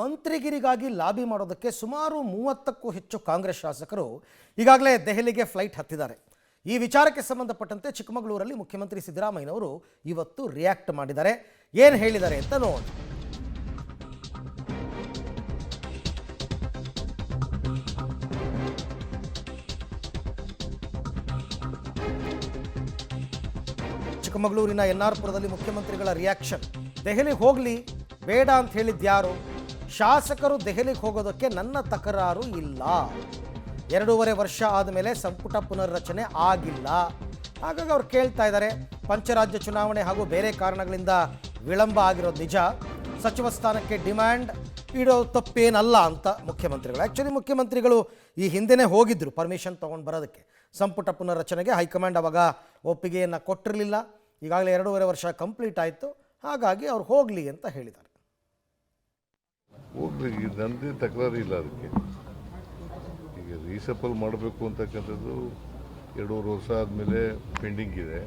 ಮಂತ್ರಿಗಿರಿಗಾಗಿ lobby ಮಾಡೋದಕ್ಕೆ ಸುಮಾರು 30ಕ್ಕೂ ಹೆಚ್ಚು ಕಾಂಗ್ರೆಸ್ ಶಾಸಕರು ಈಗಾಗಲೇ ದೆಹಲಿಗೆ ಫ್ಲೈಟ್ ಹತ್ತಿದ್ದಾರೆ. ಈ ವಿಚಾರಕ್ಕೆ ಸಂಬಂಧಪಟ್ಟಂತೆ ಚಿಕ್ಕಮಗಳೂರಲ್ಲಿ ಮುಖ್ಯಮಂತ್ರಿ ಸಿದ್ದರಾಮಯ್ಯನವರು ಇವತ್ತು ರಿಯಾಕ್ಟ್ ಮಾಡಿದ್ದಾರೆ. ಏನು ಹೇಳಿದ್ದಾರೆ ಅಂತ ನೋಡೋಣ. ಚಿಕ್ಕಮಗಳೂರಿನ ಎನ್ಆರ್ಪುರದಲ್ಲಿ ಮುಖ್ಯಮಂತ್ರಿಗಳ ರಿಯಾಕ್ಷನ್. ದೆಹಲಿಗೆ ಹೋಗಲಿ ಬೇಡ ಅಂತ ಹೇಳಿದ್ಯಾರು? ಶಾಸಕರು ದೆಹಲಿಗೆ ಹೋಗೋದಕ್ಕೆ ನನ್ನ ತಕರಾರು ಇಲ್ಲ. 2.5 ವರ್ಷ ಆದಮೇಲೆ ಸಂಪುಟ ಪುನರ್ರಚನೆ ಆಗಿಲ್ಲ. ಹಾಗಾಗಿ ಅವ್ರು ಕೇಳ್ತಾ ಇದ್ದಾರೆ, ಪಂಚರಾಜ್ಯ ಚುನಾವಣೆ ಹಾಗೂ ಬೇರೆ ಕಾರಣಗಳಿಂದ ವಿಳಂಬ ಆಗಿರೋದು ನಿಜ. ಸಚಿವ ಸ್ಥಾನಕ್ಕೆ ಡಿಮ್ಯಾಂಡ್ ಇಡೋ ತಪ್ಪೇನಲ್ಲ ಅಂತ ಮುಖ್ಯಮಂತ್ರಿಗಳು. ಆ್ಯಕ್ಚುಲಿ ಮುಖ್ಯಮಂತ್ರಿಗಳು ಈ ಹಿಂದೆನೇ ಹೋಗಿದ್ದರು ಪರ್ಮಿಷನ್ ತೊಗೊಂಡು ಬರೋದಕ್ಕೆ. ಸಂಪುಟ ಪುನರ್ರಚನೆಗೆ ಹೈಕಮಾಂಡ್ ಅವಾಗ ಒಪ್ಪಿಗೆಯನ್ನು ಕೊಟ್ಟಿರಲಿಲ್ಲ. ಈಗಾಗಲೇ 2.5 ವರ್ಷ ಕಂಪ್ಲೀಟ್ ಆಯಿತು. ಹಾಗಾಗಿ ಅವ್ರು ಹೋಗಲಿ ಅಂತ ಹೇಳಿದ್ದಾರೆ. ಹೋಗ್ಲಿ, ನನ್ನದೇ ತಕರಾರು ಇಲ್ಲ ಅದಕ್ಕೆ. ಈಗ ರೀಸಫಲ್ ಮಾಡಬೇಕು ಅಂತಕ್ಕಂಥದ್ದು 2.5 ವರ್ಷ ಆದಮೇಲೆ ಪೆಂಡಿಂಗ್ ಇದೆ.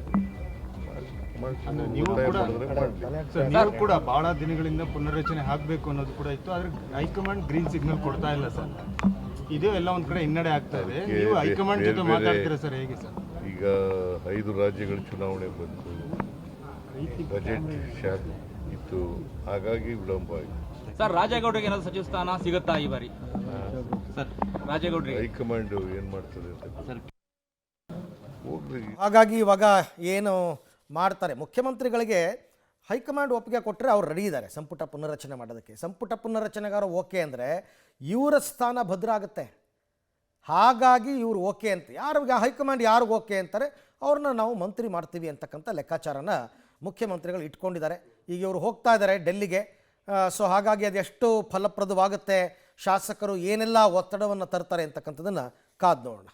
ನೀವು ಕೂಡ ಬಹಳ ದಿನಗಳಿಂದ ಪುನರ್ರಚನೆ ಆಗಬೇಕು ಅನ್ನೋದು ಕೂಡ ಇತ್ತು. ಆದ್ರೆ ಹೈಕಮಾಂಡ್ ಗ್ರೀನ್ ಸಿಗ್ನಲ್ ಕೊಡ್ತಾ ಇಲ್ಲ ಸರ್. ಇದು ಎಲ್ಲ ಒಂದ್ ಕಡೆ ಹಿನ್ನಡೆ ಆಗ್ತಾ ಇದೆ. ನೀವು ಹೈಕಮಾಂಡ್ ಜೊತೆ ಮಾತಾಡ್ತೀರಾ ಸರ್, ಹೇಗೆ ಸರ್? ಈಗ 5 ರಾಜ್ಯಗಳ ಚುನಾವಣೆ ಬಂತು, ಬಜೆಟ್ ಶಾಕ್ ಇತ್ತು, ಹಾಗಾಗಿ ವಿಳಂಬ ಆಯಿತು. ಸರ್, ರಾಜೇಗೌಡರಿಗೆ ಏನಾದ್ರು ಸಚಿವ ಸ್ಥಾನ ಸಿಗುತ್ತಾ ಈ ಬಾರಿ? ಸರ್, ರಾಜೇಗೌಡರಿಗೆ ಹೈಕಮಾಂಡ್ ಏನು ಮಾಡ್ತದೆ ಅಂತ ಹೋಗ್ಲಿ. ಹಾಗಾಗಿ ಇವಾಗ ಏನು ಮಾಡ್ತಾರೆ, ಮುಖ್ಯಮಂತ್ರಿಗಳಿಗೆ ಹೈಕಮಾಂಡ್ ಒಪ್ಪಿಗೆ ಕೊಟ್ಟರೆ ಅವ್ರು ರೆಡಿ ಇದ್ದಾರೆ ಸಂಪುಟ ಪುನರ್ರಚನೆ ಮಾಡೋದಕ್ಕೆ. ಸಂಪುಟ ಪುನರ್ರಚನೆಗಾರ ಓಕೆ ಅಂದರೆ ಇವರ ಸ್ಥಾನ ಭದ್ರ ಆಗುತ್ತೆ. ಹಾಗಾಗಿ ಇವರು ಓಕೆ ಅಂತ, ಯಾರಿಗೆ ಹೈಕಮಾಂಡ್ ಯಾರಿಗೆ ಓಕೆ ಅಂತಾರೆ ಅವ್ರನ್ನ ನಾವು ಮಂತ್ರಿ ಮಾಡ್ತೀವಿ ಅಂತಕ್ಕಂಥ ಲೆಕ್ಕಾಚಾರನ ಮುಖ್ಯಮಂತ್ರಿಗಳು ಇಟ್ಕೊಂಡಿದ್ದಾರೆ. ಈಗ ಇವರು ಹೋಗ್ತಾ ಇದ್ದಾರೆ ಡೆಲ್ಲಿಗೆ. ಸೊ ಹಾಗಾಗಿ ಅದೆಷ್ಟು ಫಲಪ್ರದವಾಗುತ್ತೆ, ಶಾಸಕರು ಏನೆಲ್ಲ ಒತ್ತಡವನ್ನು ತರ್ತಾರೆ ಅಂತಕ್ಕಂಥದ್ದನ್ನು ಕಾದು ನೋಡೋಣ.